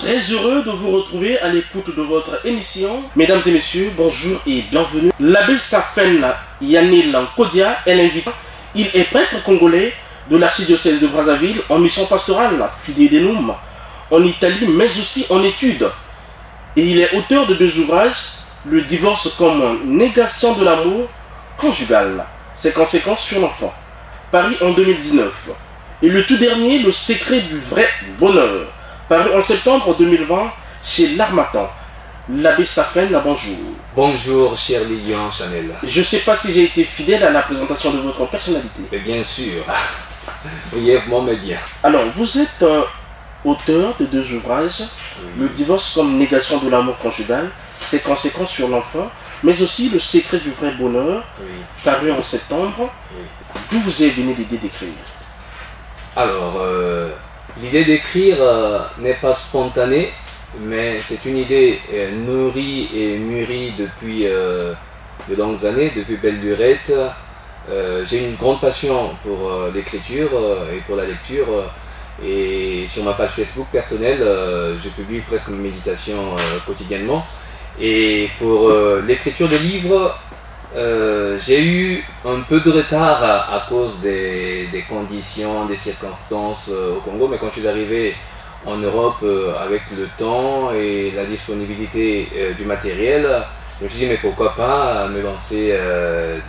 Très heureux de vous retrouver à l'écoute de votre émission. Mesdames et messieurs, bonjour et bienvenue. L'abbé Stephen Yanil Kodia est l'invité. Il est prêtre congolais de l'archidiocèse de Brazzaville en mission pastorale, Fidei Denum, en Italie, mais aussi en études. Et il est auteur de 2 ouvrages, Le divorce comme négation de l'amour conjugal, ses conséquences sur l'enfant, paru en 2019. Et le tout dernier, Le secret du vrai bonheur, paru en septembre 2020 chez l'Harmattan. L'abbé Stephen, bonjour. Bonjour, cher Lilian Chanel. Je ne sais pas si j'ai été fidèle à la présentation de votre personnalité. Et bien sûr, brièvement mais bien. Alors, vous êtes auteur de 2 ouvrages, Le divorce comme négation de l'amour conjugal, ses conséquences sur l'enfant, mais aussi Le secret du vrai bonheur, paru en septembre. D'où vous est venue l'idée d'écrire? Alors, l'idée d'écrire n'est pas spontanée, mais c'est une idée nourrie et mûrie depuis de longues années, depuis belle lurette. J'ai une grande passion pour l'écriture et pour la lecture. Et sur ma page Facebook personnelle, je publie presque mes méditations quotidiennement. Et pour l'écriture de livres, j'ai eu un peu de retard à cause des conditions, des circonstances au Congo, mais quand je suis arrivé en Europe avec le temps et la disponibilité du matériel, je me suis dit mais pourquoi pas me lancer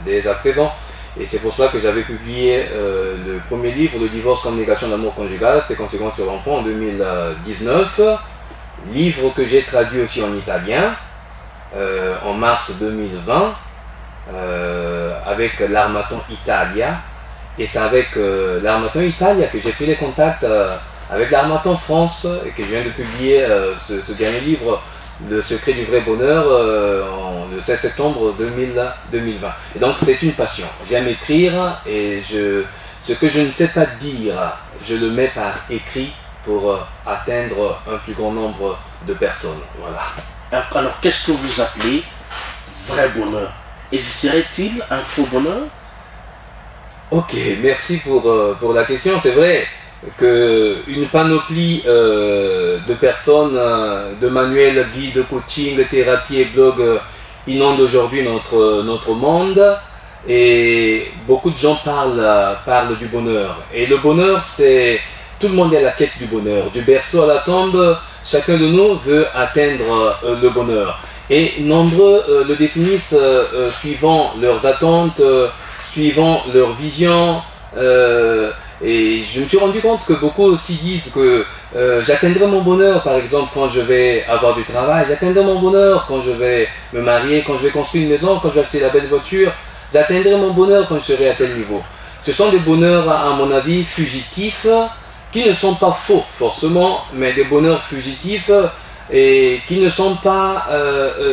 dès à présent. Et c'est pour cela que j'avais publié le premier livre, Le divorce comme négation d'amour conjugal, ses conséquences sur l'enfant, en 2019. Livre que j'ai traduit aussi en italien en mars 2020 avec l'Harmattan Italia. Et c'est avec l'Harmattan Italia que j'ai pris les contacts avec l'Harmattan France et que je viens de publier ce dernier livre, Le secret du vrai bonheur, le 16 septembre 2020. Et donc c'est une passion. J'aime écrire et ce que je ne sais pas dire, je le mets par écrit pour atteindre un plus grand nombre de personnes. Voilà. Alors qu'est-ce que vous appelez vrai bonheur? Existerait-il un faux bonheur? Ok, merci pour la question. C'est vrai qu'une panoplie de personnes, de manuels, guides, coaching, thérapie et blog inonde aujourd'hui notre monde. Et beaucoup de gens parlent du bonheur. Et le bonheur, c'est... Tout le monde est à la quête du bonheur. Du berceau à la tombe, chacun de nous veut atteindre le bonheur. Et nombreux le définissent suivant leurs attentes, suivant leur vision. Et je me suis rendu compte que beaucoup aussi disent que j'atteindrai mon bonheur, par exemple, quand je vais avoir du travail. J'atteindrai mon bonheur quand je vais me marier, quand je vais construire une maison, quand je vais acheter la belle voiture. J'atteindrai mon bonheur quand je serai à tel niveau. Ce sont des bonheurs, à mon avis, fugitifs, qui ne sont pas faux forcément, mais des bonheurs fugitifs et qui ne sont pas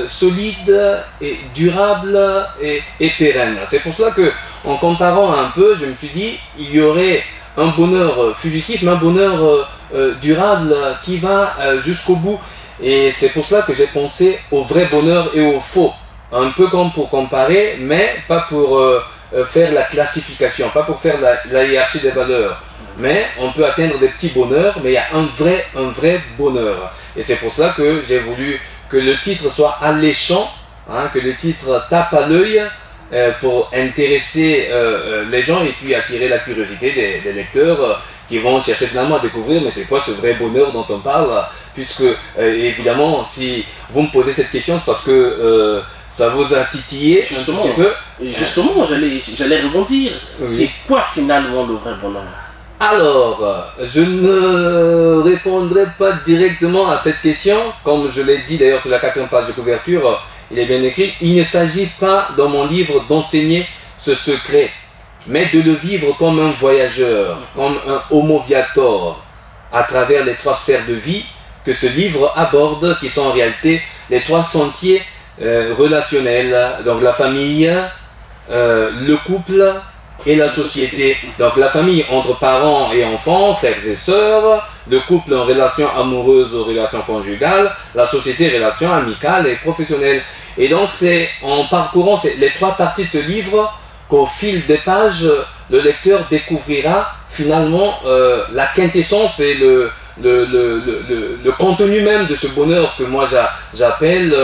solides et durables et pérennes. C'est pour cela que, en comparant un peu, je me suis dit, il y aurait un bonheur fugitif, mais un bonheur durable qui va jusqu'au bout. Et c'est pour cela que j'ai pensé au vrai bonheur et au faux. Un peu comme pour comparer, mais pas pour faire la classification, pas pour faire la hiérarchie des valeurs. Mais on peut atteindre des petits bonheurs, mais il y a un vrai bonheur. Et c'est pour cela que j'ai voulu que le titre soit alléchant, hein, que le titre tape à l'œil pour intéresser les gens et puis attirer la curiosité des lecteurs qui vont chercher finalement à découvrir mais c'est quoi ce vrai bonheur dont on parle, puisque évidemment si vous me posez cette question c'est parce que ça vous a titillé justement, un petit peu. Justement, j'allais rebondir. Oui. C'est quoi finalement le vrai bonheur? Alors, je ne répondrai pas directement à cette question, comme je l'ai dit d'ailleurs sur la 4e page de couverture, il est bien écrit, il ne s'agit pas dans mon livre d'enseigner ce secret, mais de le vivre comme un voyageur, comme un homo viator, à travers les 3 sphères de vie que ce livre aborde, qui sont en réalité les 3 sentiers relationnels, donc la famille, le couple et la société. Donc la famille entre parents et enfants, frères et sœurs, le couple en relation amoureuse ou relation conjugale, la société relation amicale et professionnelle. Et donc c'est en parcourant les 3 parties de ce livre qu'au fil des pages, le lecteur découvrira finalement la quintessence et le contenu même de ce bonheur que moi j'appelle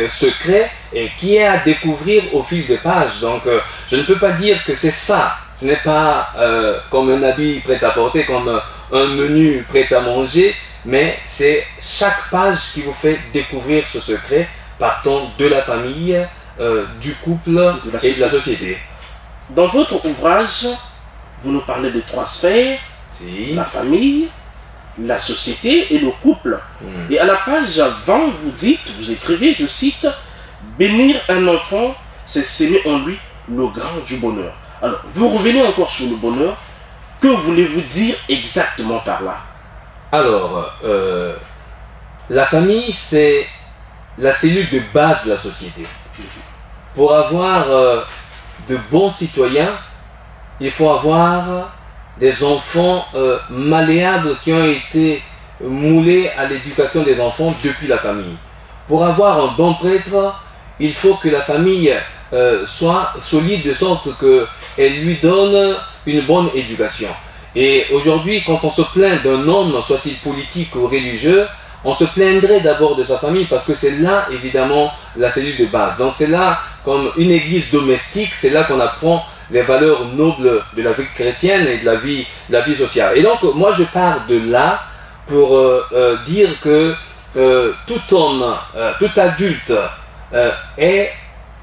secret et qui est à découvrir au fil des pages. Donc je ne peux pas dire que c'est ça. Ce n'est pas comme un habit prêt à porter, comme un menu prêt à manger, mais c'est chaque page qui vous fait découvrir ce secret partant de la famille, du couple et de la société. Dans votre ouvrage, vous nous parlez de 3 sphères, la famille, la société et le couple. Et à la page 20, vous écrivez, je cite, « Bénir un enfant, c'est s'aimer en lui le grand du bonheur ». Alors, vous revenez encore sur le bonheur. Que voulez-vous dire exactement par là? Alors, la famille, c'est la cellule de base de la société. Pour avoir de bons citoyens, il faut avoir des enfants malléables qui ont été moulés à l'éducation des enfants depuis la famille. Pour avoir un bon prêtre, il faut que la famille soit solide de sorte qu'elle lui donne une bonne éducation. Et aujourd'hui, quand on se plaint d'un homme, soit-il politique ou religieux, on se plaindrait d'abord de sa famille parce que c'est là, évidemment, la cellule de base. Donc c'est là, comme une église domestique, c'est là qu'on apprend les valeurs nobles de la vie chrétienne et de la vie sociale. Et donc, moi, je pars de là pour dire que tout homme, tout adulte est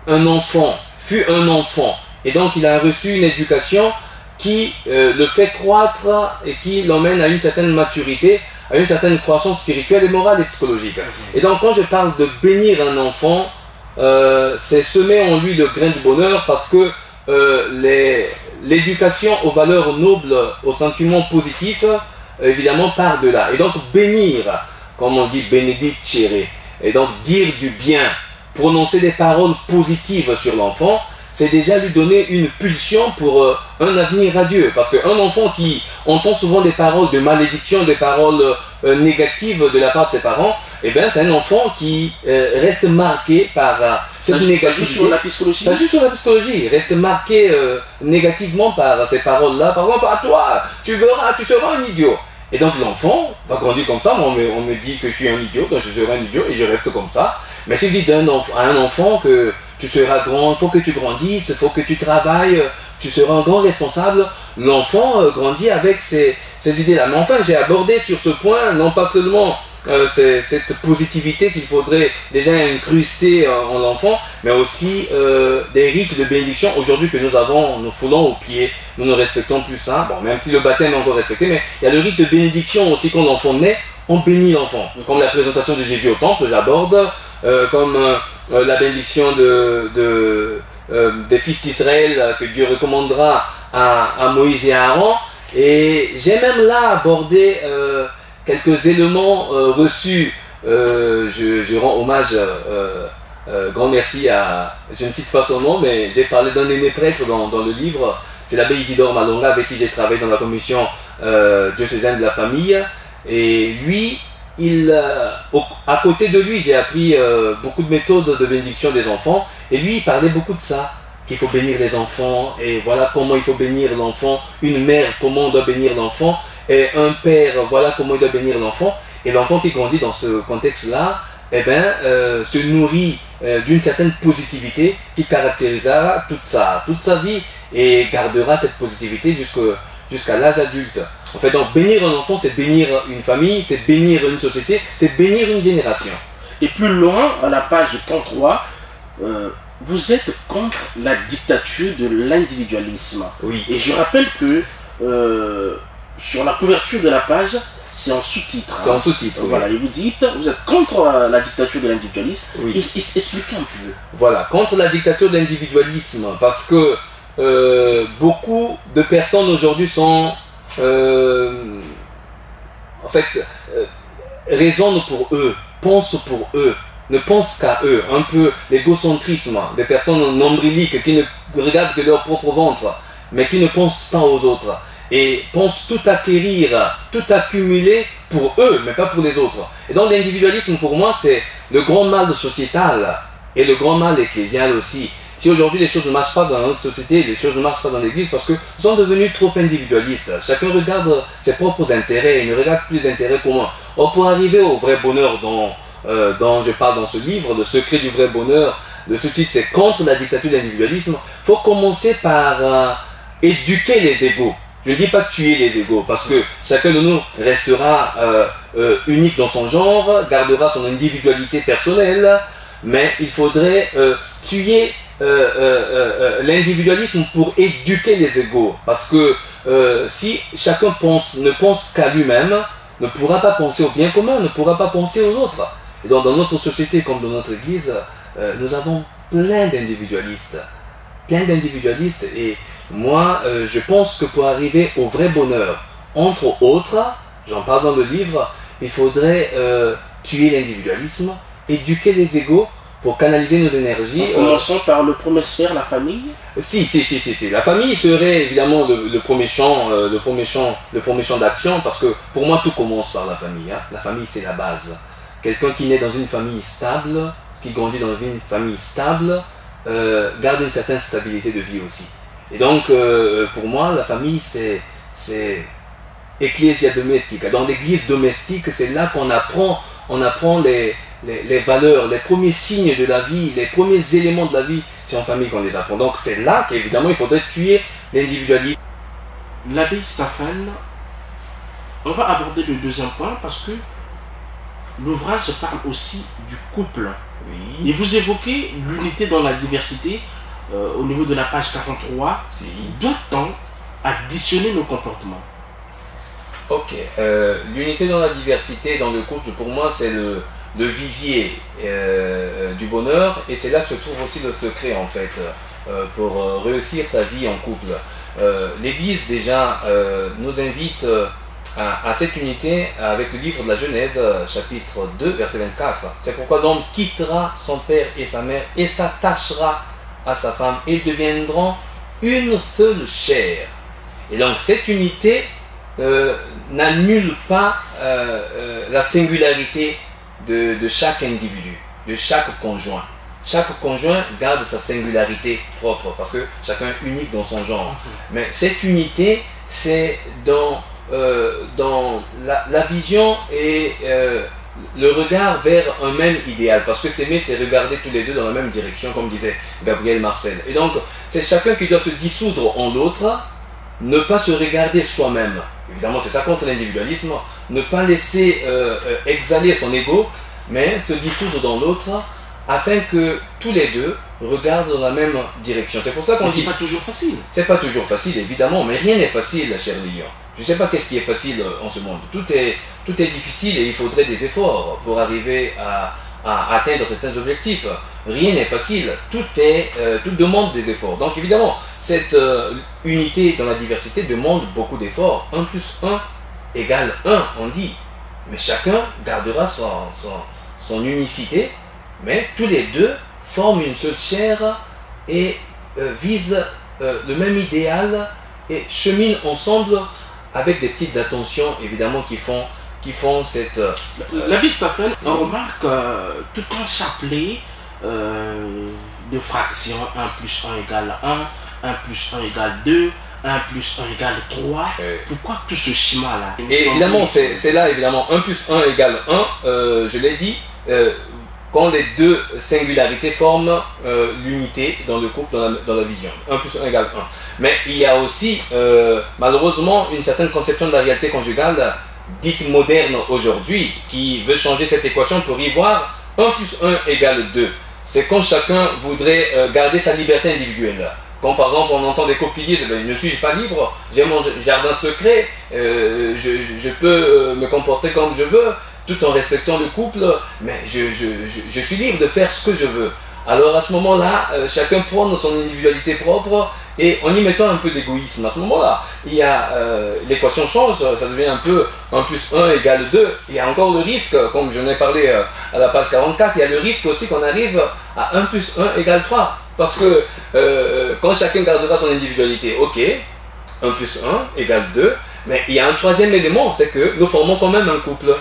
un enfant, fut un enfant. Et donc, il a reçu une éducation qui le fait croître et qui l'emmène à une certaine maturité, à une certaine croissance spirituelle et morale et psychologique. Et donc, quand je parle de bénir un enfant, c'est semer en lui le grain du bonheur parce que l'éducation aux valeurs nobles, aux sentiments positifs, évidemment, part de là. Et donc, bénir, comme on dit, benedicere, et donc dire du bien, prononcer des paroles positives sur l'enfant, c'est déjà lui donner une pulsion pour un avenir radieux. Parce qu'un enfant qui entend souvent des paroles de malédiction, des paroles négatives de la part de ses parents, eh bien, c'est un enfant qui reste marqué par cette négativité. Ça joue sur la psychologie. Ça joue sur la psychologie. Il reste marqué négativement par ces paroles-là. Par exemple, à toi, tu verras, tu seras un idiot. Et donc l'enfant va grandir comme ça. Moi, on me dit que je suis un idiot, donc je serai un idiot et je reste comme ça. Mais si je dis à un enfant que tu seras grand, il faut que tu grandisses, il faut que tu travailles, tu seras un grand responsable, l'enfant grandit avec ces idées-là. Mais enfin, j'ai abordé sur ce point, non pas seulement cette positivité qu'il faudrait déjà incruster en l'enfant, mais aussi des rites de bénédiction aujourd'hui que nous avons, nous foulons aux pieds, nous ne respectons plus ça. Bon, même si le baptême est encore respecté, mais il y a le rite de bénédiction aussi quand l'enfant naît, on bénit l'enfant. Comme la présentation de Jésus au temple, j'aborde, comme la bénédiction des fils d'Israël que Dieu recommandera à Moïse et à Aaron. Et j'ai même là abordé quelques éléments reçus. Je rends hommage, grand merci à, je ne cite pas son nom, mais j'ai parlé d'un aîné prêtre dans le livre. C'est l'abbé Isidore Malonga avec qui j'ai travaillé dans la commission diocésaine de la famille. Et lui, à côté de lui, j'ai appris beaucoup de méthodes de bénédiction des enfants. Et lui, il parlait beaucoup de ça, qu'il faut bénir les enfants. Et voilà comment il faut bénir l'enfant. Une mère, comment on doit bénir l'enfant. Et un père, voilà comment il doit bénir l'enfant. Et l'enfant qui grandit dans ce contexte-là, eh ben, se nourrit d'une certaine positivité qui caractérisera toute sa vie et gardera cette positivité jusqu'à l'âge adulte. En fait, donc bénir un enfant, c'est bénir une famille, c'est bénir une société, c'est bénir une génération. Et plus loin, à la page 33, vous êtes contre la dictature de l'individualisme. Oui. Et je rappelle que sur la couverture de la page, c'est en sous-titre. C'est en sous-titre. Voilà, oui. et vous dites, vous êtes contre la dictature de l'individualisme. Oui. Expliquez un peu. Voilà, contre la dictature de l'individualisme, parce que beaucoup de personnes aujourd'hui sont, en fait, raisonnent pour eux, pensent pour eux, ne pensent qu'à eux, un peu l'égocentrisme, des personnes nombriliques qui ne regardent que leur propre ventre, mais qui ne pensent pas aux autres, et pensent tout acquérir, tout accumuler pour eux, mais pas pour les autres. Et donc l'individualisme, pour moi, c'est le grand mal sociétal, et le grand mal ecclésial aussi. Si aujourd'hui les choses ne marchent pas dans notre société, les choses ne marchent pas dans l'église, parce que nous sommes devenus trop individualistes. Chacun regarde ses propres intérêts et ne regarde plus les intérêts communs. Or, pour arriver au vrai bonheur dont je parle dans ce livre, le secret du vrai bonheur, de ce titre, c'est contre la dictature de l'individualisme, il faut commencer par éduquer les égos. Je ne dis pas tuer les égos, parce que chacun de nous restera unique dans son genre, gardera son individualité personnelle, mais il faudrait tuer l'individualisme pour éduquer les égos. Parce que si chacun ne pense qu'à lui-même, ne pourra pas penser au bien commun, ne pourra pas penser aux autres. Et donc dans notre société comme dans notre église, nous avons plein d'individualistes. Et moi, je pense que pour arriver au vrai bonheur, entre autres, j'en parle dans le livre, il faudrait tuer l'individualisme, éduquer les égos pour canaliser nos énergies. En commençant par le premier sphère, la famille. Si. La famille serait évidemment le premier champ d'action, parce que pour moi tout commence par la famille. Hein. La famille, c'est la base. Quelqu'un qui naît dans une famille stable, qui grandit dans une famille stable, garde une certaine stabilité de vie aussi. Et donc, pour moi, la famille, c'est ecclesia domestica. Dans l'église domestique, c'est là qu'on apprend les valeurs, les premiers signes de la vie, les premiers éléments de la vie. C'est en famille qu'on les apprend. Donc, c'est là qu'évidemment, il faudrait tuer l'individualisme. L'abbé Stéphane, on va aborder le deuxième point parce que l'ouvrage parle aussi du couple. Oui. Et vous évoquez l'unité dans la diversité au niveau de la page 43. Si. Doit-on additionner nos comportements? Ok. L'unité dans la diversité, dans le couple, pour moi, c'est le vivier du bonheur. Et c'est là que se trouve aussi le secret, en fait, pour réussir ta vie en couple. L'Église, déjà, nous invite à cette unité avec le livre de la Genèse, chapitre 2, verset 24. C'est pourquoi l'homme quittera son père et sa mère et s'attachera à sa femme et deviendront une seule chair. Et donc cette unité n'annule pas la singularité de chaque individu, de chaque conjoint. Chaque conjoint garde sa singularité propre parce que chacun est unique dans son genre. Mais cette unité, c'est dans la vision et le regard vers un même idéal, parce que s'aimer, c'est regarder tous les deux dans la même direction, comme disait Gabriel Marcel. Et donc, c'est chacun qui doit se dissoudre en l'autre, ne pas se regarder soi-même. Évidemment, c'est ça contre l'individualisme, ne pas laisser exhaler son ego, mais se dissoudre dans l'autre, afin que tous les deux regardent dans la même direction. C'est pour ça qu'on dit... c'est pas toujours facile. C'est pas toujours facile, évidemment, mais rien n'est facile, cher Lilian. Je ne sais pas qu'est-ce qui est facile en ce monde. Tout est difficile et il faudrait des efforts pour arriver à atteindre certains objectifs. Rien n'est facile. Tout demande des efforts. Donc évidemment, cette unité dans la diversité demande beaucoup d'efforts. 1 plus 1 égale 1, on dit. Mais chacun gardera son unicité, mais tous les deux forment une seule chair et visent le même idéal et cheminent ensemble avec des petites attentions évidemment qui font cette... L'abbé Stéphane, on remarque tout un chapelet de fractions. 1 plus 1 égale 1, 1 plus 1 égale 2, 1 plus 1 égale 3. Pourquoi tout ce schéma-là? Et évidemment, c'est là, évidemment, 1 plus 1 égale 1, je l'ai dit, quand les deux singularités forment l'unité dans le couple, dans la vision. 1 plus 1 égale 1. Mais il y a aussi, malheureusement, une certaine conception de la réalité conjugale dite moderne aujourd'hui, qui veut changer cette équation pour y voir 1 plus 1 égale 2. C'est quand chacun voudrait garder sa liberté individuelle. Quand par exemple on entend des couples qui disent ne suis-je pas libre, j'ai mon jardin secret, je peux me comporter comme je veux, tout en respectant le couple, mais je suis libre de faire ce que je veux. Alors à ce moment-là, chacun prend son individualité propre et en y mettant un peu d'égoïsme. À ce moment-là, il y a l'équation change, ça devient un peu 1 plus 1 égale 2. Il y a encore le risque, comme j'en ai parlé à la page 44, il y a le risque aussi qu'on arrive à 1 plus 1 égale 3. Parce que quand chacun gardera son individualité, ok, 1 plus 1 égale 2, mais il y a un troisième élément, c'est que nous formons quand même un couple.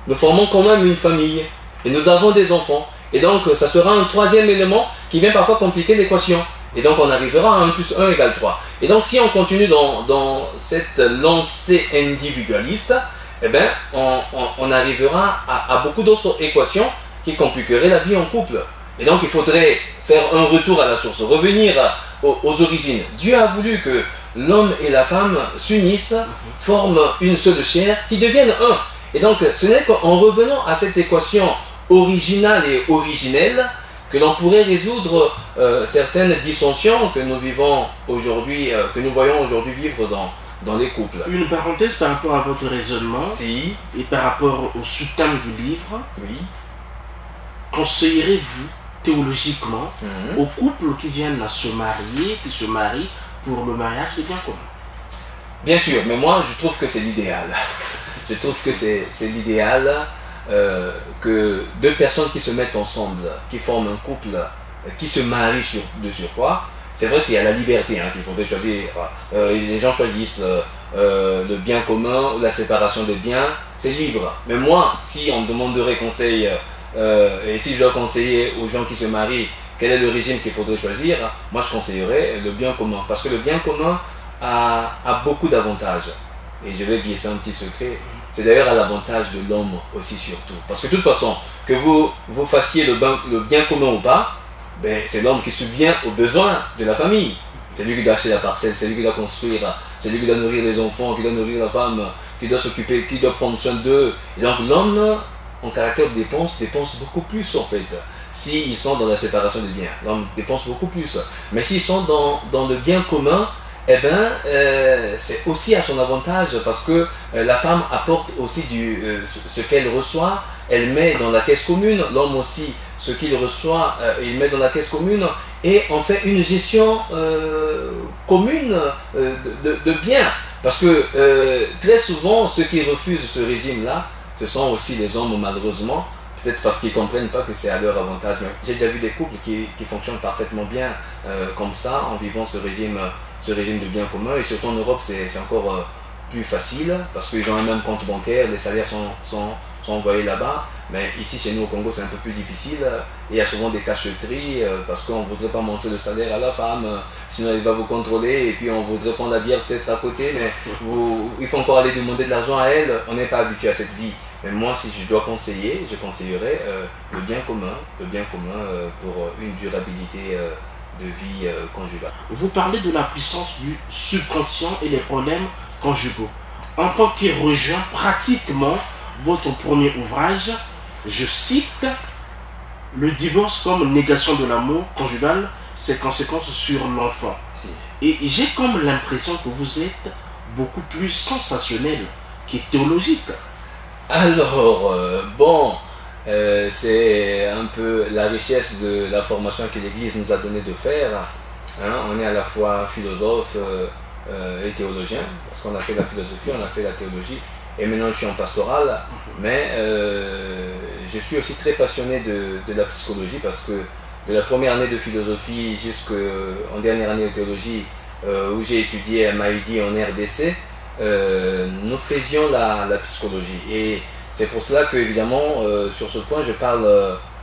Nous formons quand même une famille. Et nous avons des enfants. Et donc, ça sera un troisième élément qui vient parfois compliquer l'équation. Et donc on arrivera à 1 plus 1 égale 3. Et donc si on continue dans cette lancée individualiste, eh ben, on arrivera à beaucoup d'autres équations qui compliqueraient la vie en couple. Et donc il faudrait faire un retour à la source, revenir aux origines. Dieu a voulu que l'homme et la femme s'unissent, forment une seule chair, qui deviennent un. Et donc ce n'est qu'en revenant à cette équation originale et originelle que l'on pourrait résoudre certaines dissensions que nous vivons aujourd'hui, que nous voyons aujourd'hui vivre dans les couples. Une parenthèse par rapport à votre raisonnement Si. et par rapport au sous-thème du livre. Oui. Conseillerez-vous théologiquement aux couples qui viennent à se marier, qui se marient pour le mariage des biens communs? Bien sûr, mais moi je trouve que c'est l'idéal. Je trouve que c'est l'idéal que deux personnes qui se mettent ensemble, qui forment un couple, qui se marient de surcroît. C'est vrai qu'il y a la liberté qu'il faudrait choisir. Les gens choisissent le bien commun ou la séparation des biens, c'est libre. Mais moi, si on me demanderait conseil et si je dois conseiller aux gens qui se marient quel est le régime qu'il faudrait choisir, moi je conseillerais le bien commun. Parce que le bien commun a beaucoup d'avantages. Et je vais glisser un petit secret. C'est d'ailleurs à l'avantage de l'homme aussi surtout. Parce que de toute façon, que vous fassiez le bien commun ou pas, ben, c'est l'homme qui subvient aux besoins de la famille. C'est lui qui doit acheter la parcelle, c'est lui qui doit construire, c'est lui qui doit nourrir les enfants, qui doit nourrir la femme, qui doit s'occuper, qui doit prendre soin d'eux. Et donc l'homme, en caractère de dépense beaucoup plus en fait. S'ils sont dans la séparation des biens, l'homme dépense beaucoup plus. Mais s'ils sont dans le bien commun, eh ben, c'est aussi à son avantage parce que la femme apporte aussi ce qu'elle reçoit, elle met dans la caisse commune, l'homme aussi, ce qu'il reçoit, il met dans la caisse commune et on fait une gestion commune de biens. Parce que très souvent, ceux qui refusent ce régime-là, ce sont aussi les hommes malheureusement, peut-être parce qu'ils ne comprennent pas que c'est à leur avantage. Mais j'ai déjà vu des couples qui fonctionnent parfaitement bien comme ça, en vivant ce régime de bien commun. Et surtout en Europe, c'est encore plus facile, parce qu'ils ont un même compte bancaire, les salaires sont envoyés là-bas. Mais ici, chez nous au Congo, c'est un peu plus difficile. Et il y a souvent des cacheteries, parce qu'on ne voudrait pas monter le salaire à la femme, sinon elle va vous contrôler, et puis on voudrait prendre la bière peut-être à côté, mais il faut encore aller demander de l'argent à elle. On n'est pas habitué à cette vie. Mais moi, si je dois conseiller, je conseillerais le bien commun pour une durabilité de vie conjugale. Vous parlez de la puissance du subconscient et les problèmes conjugaux. En tant qu'il rejoint pratiquement votre premier ouvrage, je cite: le divorce comme négation de l'amour conjugal, ses conséquences sur l'enfant. Si. Et j'ai comme l'impression que vous êtes beaucoup plus sensationnel que théologique. Alors, c'est un peu la richesse de la formation que l'Église nous a donné de faire. On est à la fois philosophe et théologien, parce qu'on a fait la philosophie, on a fait la théologie, et maintenant je suis en pastoral, mais je suis aussi très passionné de la psychologie, parce que de la première année de philosophie jusqu'en dernière année de théologie, où j'ai étudié à Maïdi en RDC, nous faisions la psychologie. Et c'est pour cela que, évidemment, sur ce point, je parle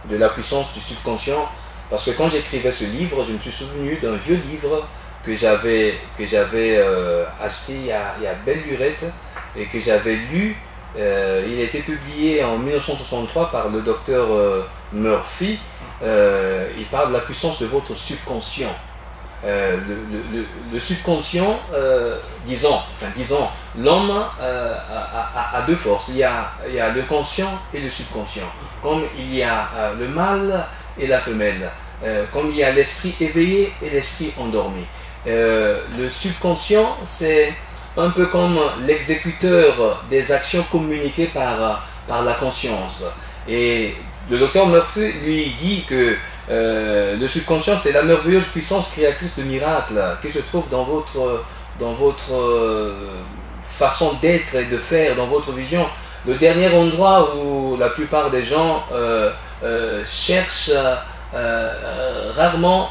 de la puissance du subconscient, parce que quand j'écrivais ce livre, je me suis souvenu d'un vieux livre que j'avais acheté il y a belle lurette et que j'avais lu. Il a été publié en 1963 par le docteur Murphy. Il parle de la puissance de votre subconscient. Le subconscient, disons, l'homme a deux forces. Il y a le conscient et le subconscient. Comme il y a le mâle et la femelle. Comme il y a l'esprit éveillé et l'esprit endormi. Le subconscient, c'est un peu comme l'exécuteur des actions communiquées par la conscience. Et le docteur Murphy lui dit que le subconscient, c'est la merveilleuse puissance créatrice de miracles qui se trouve dans votre façon d'être et de faire, dans votre vision. Le dernier endroit où la plupart des gens cherchent rarement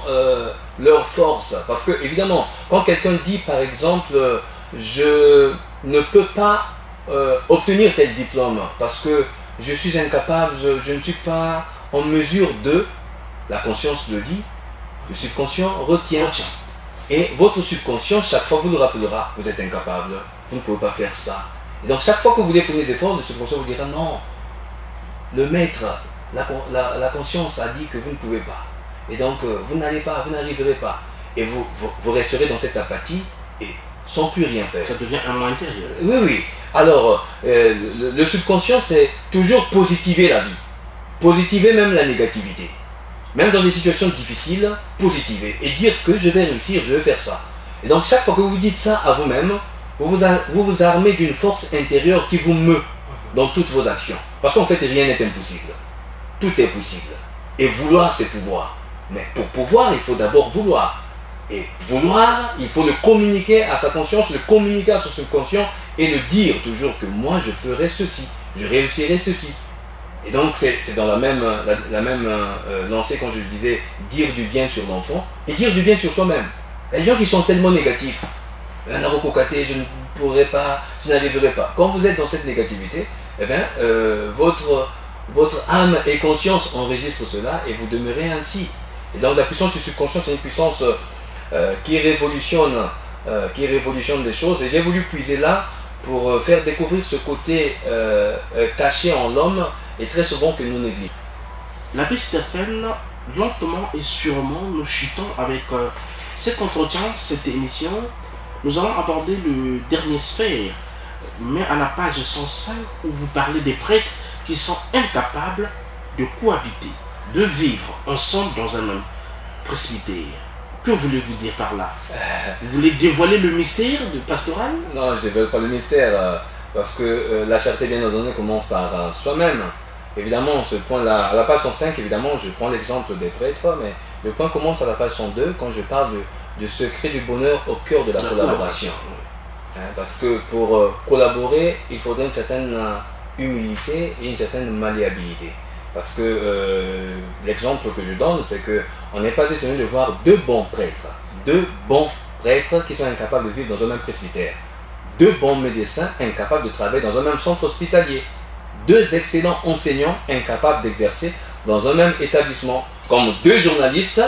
leur force. Parce que, évidemment, quand quelqu'un dit, par exemple, je ne peux pas obtenir tel diplôme parce que je suis incapable, je ne suis pas en mesure de, la conscience le dit, Le subconscient retient. Et votre subconscient, chaque fois, vous le rappellera. Vous êtes incapable, vous ne pouvez pas faire ça. Et donc, chaque fois que vous voulez faire des efforts, le subconscient vous dira non. Le maître, la conscience a dit que vous ne pouvez pas. Et donc, vous n'allez pas, vous n'arriverez pas. Et vous resterez dans cette apathie et sans plus rien faire. Ça devient un moi intérieur. Oui, oui. Alors, le subconscient, c'est toujours positiver la vie. Positiver même la négativité. Même dans des situations difficiles, positiver. Et dire que je vais réussir, je vais faire ça. Et donc, chaque fois que vous dites ça à vous-même, vous vous armez d'une force intérieure qui vous meut dans toutes vos actions. Parce qu'en fait, rien n'est impossible. Tout est possible. Et vouloir, c'est pouvoir. Mais pour pouvoir, il faut d'abord vouloir. Et vouloir, il faut le communiquer à sa conscience, le communiquer à son subconscient et le dire toujours que moi, je ferai ceci, je réussirai ceci. Et donc, c'est dans la même lancée quand je disais dire du bien sur l'enfant et dire du bien sur soi-même. Les gens qui sont tellement négatifs, je ne pourrai pas, je n'arriverai pas. Quand vous êtes dans cette négativité, eh bien, votre âme et conscience enregistrent cela et vous demeurez ainsi. Et donc, la puissance du subconscient, c'est une puissance qui révolutionne des choses. Et j'ai voulu puiser là pour faire découvrir ce côté caché en l'homme et très souvent que nous négligeons. L'abbé Stéphane, lentement et sûrement, nous chutons avec cet entretien, cette émission. Nous allons aborder le dernier sphère, mais à la page 105 où vous parlez des prêtres qui sont incapables de cohabiter, de vivre ensemble dans un même presbytère. Que voulez-vous dire par là? Vous voulez dévoiler le mystère du pastoral? Non, je ne dévoile pas le mystère, parce que la charité bien ordonnée commence par soi-même. Évidemment, ce point-là, à la page 105, évidemment, je prends l'exemple des prêtres, mais le point commence à la page 102 quand je parle du secret du bonheur au cœur de la collaboration. Parce que pour collaborer, il faudrait une certaine humilité et une certaine malléabilité. Parce que l'exemple que je donne, c'est qu'on n'est pas étonné de voir deux bons prêtres qui sont incapables de vivre dans un même presbytère, deux bons médecins incapables de travailler dans un même centre hospitalier, deux excellents enseignants incapables d'exercer dans un même établissement, comme deux journalistes,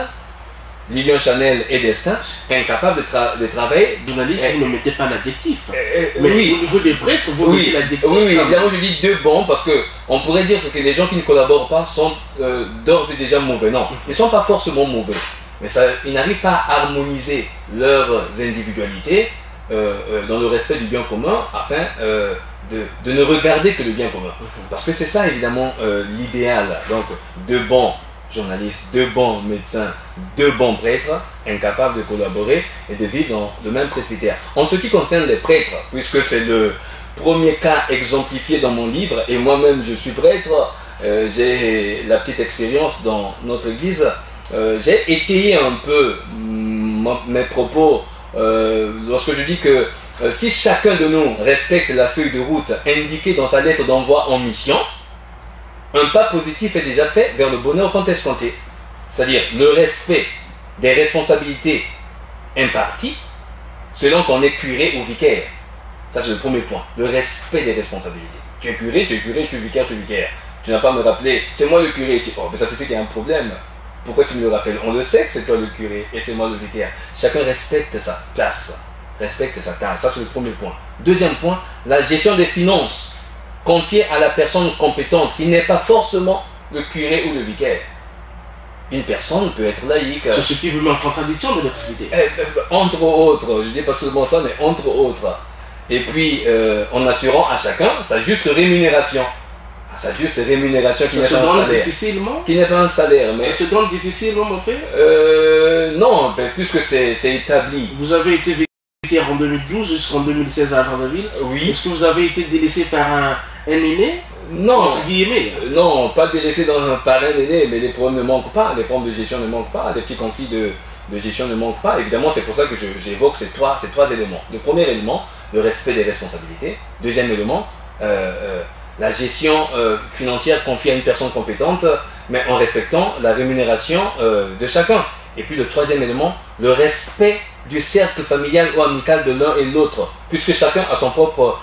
Lilian Chanel et Destin, incapables de travailler. Journaliste, vous ne mettez pas l'adjectif. Mais oui, au niveau des prêtres, vous mettez l'adjectif. Oui, évidemment, je dis deux bons parce qu'on pourrait dire que les gens qui ne collaborent pas sont d'ores et déjà mauvais. Non, ils ne sont pas forcément mauvais. Mais ils n'arrivent pas à harmoniser leurs individualités dans le respect du bien commun afin de ne regarder que le bien commun. Parce que c'est ça, évidemment, l'idéal. Donc, deux bons journalistes, deux bons médecins, deux bons prêtres, incapables de collaborer et de vivre dans le même presbytère. En ce qui concerne les prêtres, puisque c'est le premier cas exemplifié dans mon livre, et moi-même je suis prêtre, j'ai la petite expérience dans notre église, j'ai étayé un peu mes propos lorsque je dis que si chacun de nous respecte la feuille de route indiquée dans sa lettre d'envoi en mission, un pas positif est déjà fait vers le bonheur tant escompté. C'est-à-dire le respect des responsabilités imparties selon qu'on est curé ou vicaire. Ça, c'est le premier point. Le respect des responsabilités. Tu es curé, tu es curé, tu es vicaire, tu es vicaire. Tu n'as pas à me rappeler, c'est moi le curé ici. Oh, mais ça suffit qu'il y a un problème. Pourquoi tu me le rappelles? On le sait que c'est toi le curé et c'est moi le vicaire. Chacun respecte sa place, respecte sa tâche. Ça, c'est le premier point. Deuxième point, la gestion des finances confiée à la personne compétente qui n'est pas forcément le curé ou le vicaire. Une personne peut être laïque. C'est ce qui vous met en contradiction de l'électricité. Entre autres, je ne dis pas seulement ça, mais entre autres. Et puis, en assurant à chacun sa juste rémunération. Sa juste rémunération qui n'est pas un salaire. Difficilement. Qui n'est pas un salaire. Mais... Ça se donne difficilement, mon père non, puisque c'est établi. Vous avez été vicaire en 2012 jusqu'en 2016 à Brazzaville. Oui. Est-ce que vous avez été délaissé par un aîné? Non, entre guillemets. Non, pas délaissé par un aîné, mais les problèmes ne manquent pas, les problèmes de gestion ne manquent pas, les petits conflits de gestion ne manquent pas. Évidemment, c'est pour ça que j'évoque ces trois éléments. Le premier élément, le respect des responsabilités. Deuxième élément, la gestion financière confiée à une personne compétente, mais en respectant la rémunération de chacun. Et puis le troisième élément, le respect du cercle familial ou amical de l'un et l'autre, puisque chacun a son propre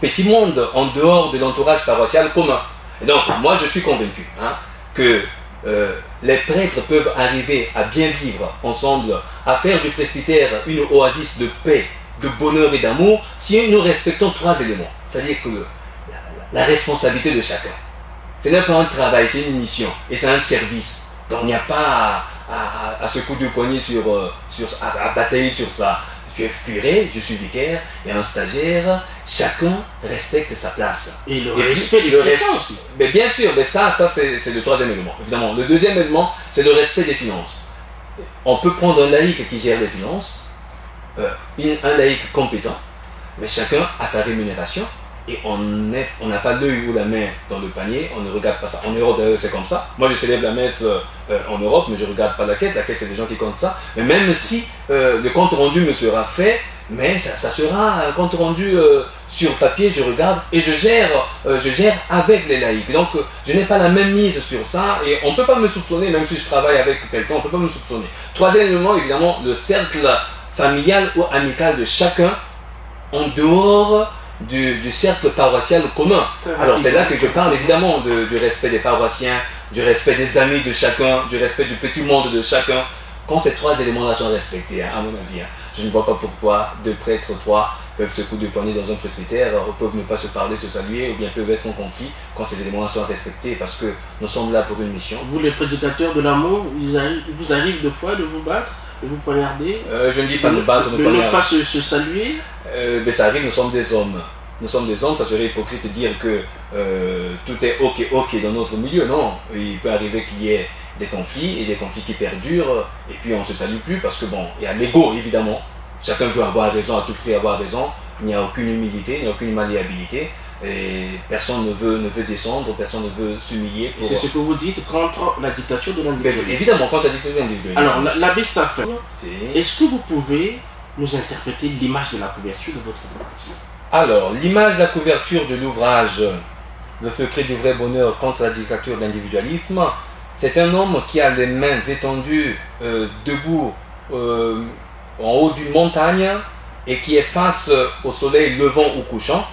petit monde en dehors de l'entourage paroissial commun. Et donc, moi je suis convaincu que les prêtres peuvent arriver à bien vivre ensemble, à faire du presbytère une oasis de paix, de bonheur et d'amour, si nous respectons trois éléments. C'est-à-dire que la responsabilité de chacun. Ce n'est pas un travail, c'est une mission et c'est un service. Donc il n'y a pas à se couper du poignet à batailler sur ça. Tu es curé, je suis vicaire, et un stagiaire, chacun respecte sa place. Et le respect des finances aussi. Mais bien sûr, mais ça c'est le troisième élément, évidemment. Le deuxième élément, c'est le respect des finances. On peut prendre un laïc qui gère les finances, un laïc compétent, mais chacun a sa rémunération, et on n'a pas l'œil ou la main dans le panier, on ne regarde pas ça. En Europe d'ailleurs c'est comme ça. Moi je célèbre la messe en Europe, mais je ne regarde pas la quête c'est des gens qui comptent ça. Mais même si le compte rendu me sera fait, mais ça sera un compte rendu sur papier, je regarde et je gère avec les laïcs. Donc je n'ai pas la même mise sur ça et on ne peut pas me soupçonner, même si je travaille avec quelqu'un, on ne peut pas me soupçonner. Troisième élément, évidemment, le cercle familial ou amical de chacun en dehors du cercle paroissial commun. Alors c'est là que je parle évidemment du respect des paroissiens, du respect des amis de chacun, du respect du petit monde de chacun. Quand ces trois éléments-là sont respectés, à mon avis, je ne vois pas pourquoi deux prêtres, trois, peuvent se couper du poignet dans un presbytère, peuvent ne pas se parler, se saluer, ou bien peuvent être en conflit quand ces éléments-là sont respectés, parce que nous sommes là pour une mission. Vous, les prédicateurs de l'amour, il vous arrive de fois de vous battre, de vous poignarder? Je ne dis pas de battre, de ne pas se saluer? Mais ça arrive, nous sommes des hommes. Nous sommes des hommes, ça serait hypocrite de dire que tout est ok dans notre milieu. Non, il peut arriver qu'il y ait des conflits et des conflits qui perdurent et puis on ne se salue plus parce que bon, il y a l'ego évidemment. Chacun veut avoir raison, à tout prix avoir raison. Il n'y a aucune humilité, il n'y a aucune malléabilité et personne ne veut descendre, personne ne veut s'humilier. C'est ce que vous dites contre la dictature de l'individualisme. Évidemment, contre la dictature de l'individualisme. Alors, l'abbé Safin, est-ce que vous pouvez nous interpréter l'image de la couverture de votre ouvrage? Alors, l'image de la couverture de l'ouvrage Le secret du vrai bonheur contre la dictature de l'individualisme, c'est un homme qui a les mains étendues debout en haut d'une montagne et qui est face au soleil levant ou couchant.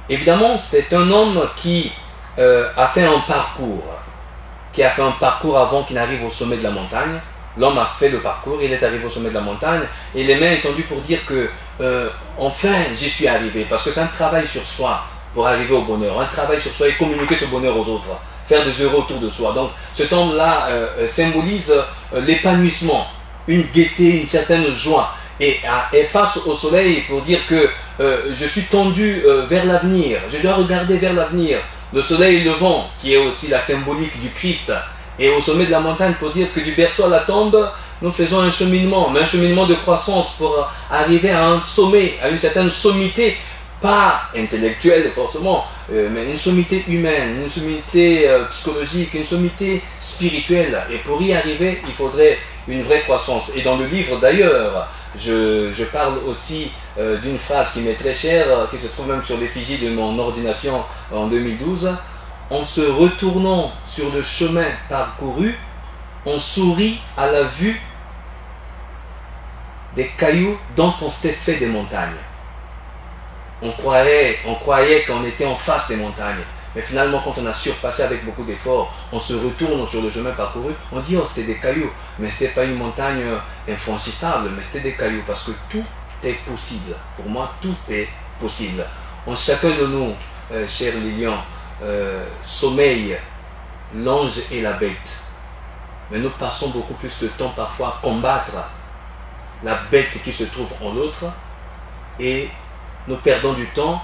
Évidemment, c'est un homme qui a fait un parcours, avant qu'il n'arrive au sommet de la montagne. L'homme a fait le parcours, il est arrivé au sommet de la montagne et les mains étendues pour dire que enfin j'y suis arrivé, parce que c'est un travail sur soi pour arriver au bonheur, un travail sur soi et communiquer ce bonheur aux autres, faire des heureux autour de soi. Donc cet homme-là symbolise l'épanouissement, une gaieté, une certaine joie et est face au soleil pour dire que je suis tendu vers l'avenir, je dois regarder vers l'avenir. Le soleil levant qui est aussi la symbolique du Christ, et au sommet de la montagne pour dire que du berceau à la tombe, nous faisons un cheminement, mais un cheminement de croissance pour arriver à un sommet, à une certaine sommité, pas intellectuelle forcément, mais une sommité humaine, une sommité psychologique, une sommité spirituelle. Et pour y arriver, il faudrait une vraie croissance. Et dans le livre d'ailleurs, je parle aussi d'une phrase qui m'est très chère, qui se trouve même sur l'effigie de mon ordination en 2012. En se retournant sur le chemin parcouru, on sourit à la vue des cailloux dont on s'était fait des montagnes. On croyait qu'on était en face des montagnes. Mais finalement, quand on a surpassé avec beaucoup d'efforts, on se retourne sur le chemin parcouru, on dit oh c'était des cailloux. Mais ce n'était pas une montagne infranchissable, mais c'était des cailloux parce que tout est possible. Pour moi, tout est possible. En chacun de nous, chers Lilian, sommeille l'ange et la bête, mais nous passons beaucoup plus de temps parfois à combattre la bête qui se trouve en l'autre et nous perdons du temps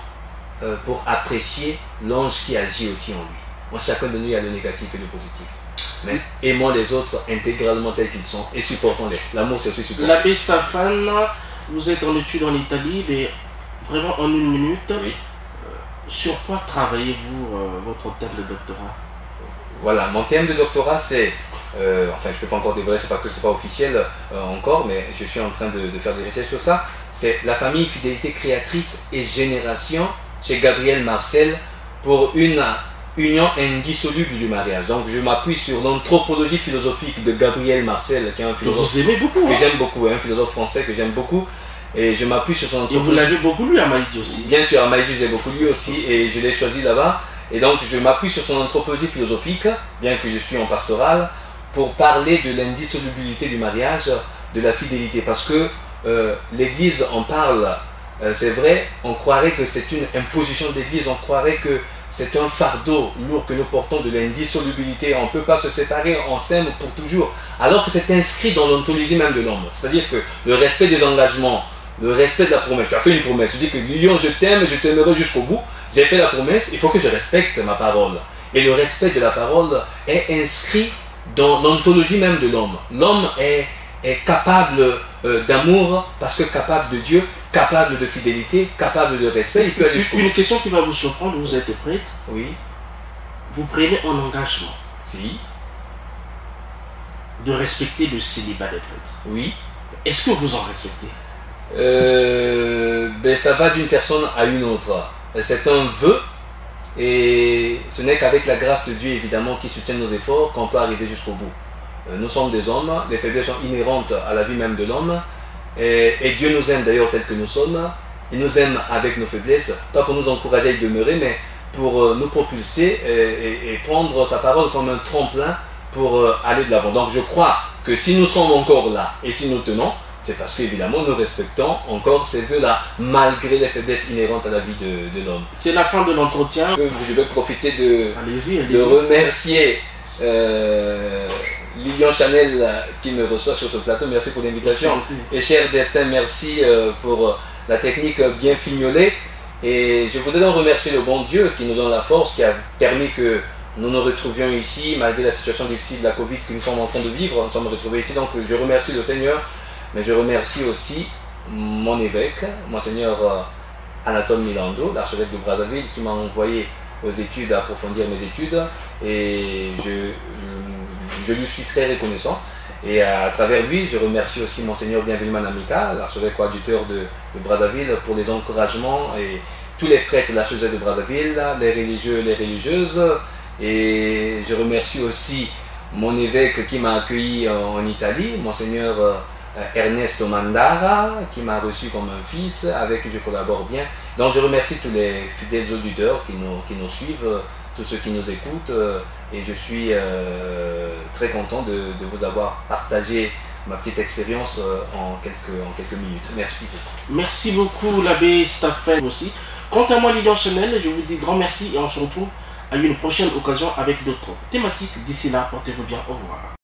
pour apprécier l'ange qui agit aussi en lui. Moi, chacun de nous, il y a le négatif et le positif, mais aimons les autres intégralement tels qu'ils sont et supportons-les. L'amour, c'est aussi supporter. L'abbé Stéphane, vous êtes en études en Italie, mais vraiment en une minute. Oui. Sur quoi travaillez-vous votre thème de doctorat? Voilà, mon thème de doctorat c'est, enfin je ne peux pas encore dévoiler, c'est parce que ce n'est pas officiel encore, mais je suis en train de faire des recherches sur ça. C'est la famille, fidélité créatrice et génération chez Gabriel Marcel pour une union indissoluble du mariage. Donc je m'appuie sur l'anthropologie philosophique de Gabriel Marcel, qui est un philosophe vous aimez beaucoup, que j'aime beaucoup, un philosophe français que j'aime beaucoup. Et je m'appuie sur son anthropologie. Et vous l'avez beaucoup lu à Maïdi aussi? Bien sûr, à Maïdi, j'ai beaucoup lu aussi et je l'ai choisi là-bas. Et donc je m'appuie sur son anthropologie philosophique, bien que je suis en pastoral, pour parler de l'indissolubilité du mariage, de la fidélité. Parce que l'Église en parle, c'est vrai, on croirait que c'est une imposition de l'Église, on croirait que c'est un fardeau lourd que nous portons de l'indissolubilité. On ne peut pas se séparer, on s'aime pour toujours. Alors que c'est inscrit dans l'ontologie même de l'homme. C'est-à-dire que le respect des engagements, le respect de la promesse. Tu as fait une promesse, tu dis que Lilian, je t'aime, je t'aimerai jusqu'au bout. J'ai fait la promesse, il faut que je respecte ma parole. Et le respect de la parole est inscrit dans l'ontologie même de l'homme. L'homme est capable d'amour parce que capable de Dieu, capable de fidélité, capable de respect. Il peut aller jusqu'au bout. Une question qui va vous surprendre, vous êtes prêtre. Oui. Vous prenez un engagement. Si. De respecter le célibat des prêtres. Oui. Est-ce que vous en respectez? Ben ça va d'une personne à une autre. C'est un vœu et ce n'est qu'avec la grâce de Dieu évidemment qui soutient nos efforts qu'on peut arriver jusqu'au bout. Nous sommes des hommes, les faiblesses sont inhérentes à la vie même de l'homme et Dieu nous aime d'ailleurs tel que nous sommes. Il nous aime avec nos faiblesses, pas pour nous encourager à y demeurer, mais pour nous propulser et prendre sa parole comme un tremplin pour aller de l'avant. Donc je crois que si nous sommes encore là et si nous tenons, c'est parce qu'évidemment nous respectons encore ces vœux-là, malgré les faiblesses inhérentes à la vie de l'homme. C'est la fin de l'entretien. Je vais profiter de allez-y. Remercier Lilian Chanel qui me reçoit sur ce plateau. Merci pour l'invitation. Et cher Destin, merci pour la technique bien fignolée. Et je voudrais donc remercier le bon Dieu qui nous donne la force, qui a permis que nous nous retrouvions ici, malgré la situation difficile de la Covid que nous sommes en train de vivre. Nous sommes retrouvés ici, donc je remercie le Seigneur. Mais je remercie aussi mon évêque, Monseigneur Anatole Milando, l'archevêque de Brazzaville, qui m'a envoyé aux études, à approfondir mes études. Et je lui suis très reconnaissant. Et à travers lui, je remercie aussi Monseigneur Bienvenu Manamika, l'archevêque coadjuteur de Brazzaville, pour les encouragements et tous les prêtres de l'archevêché de Brazzaville, les religieux et les religieuses. Et je remercie aussi mon évêque qui m'a accueilli en Italie, Monseigneur Ernesto Mandara, qui m'a reçu comme un fils, avec qui je collabore bien. Donc je remercie tous les fidèles auditeurs qui nous suivent, tous ceux qui nous écoutent, et je suis très content de vous avoir partagé ma petite expérience en quelques minutes. Merci beaucoup. Merci beaucoup l'abbé Staphen aussi. Quant à moi, Lilian Chanel, je vous dis grand merci et on se retrouve à une prochaine occasion avec d'autres thématiques. D'ici là, portez-vous bien, au revoir.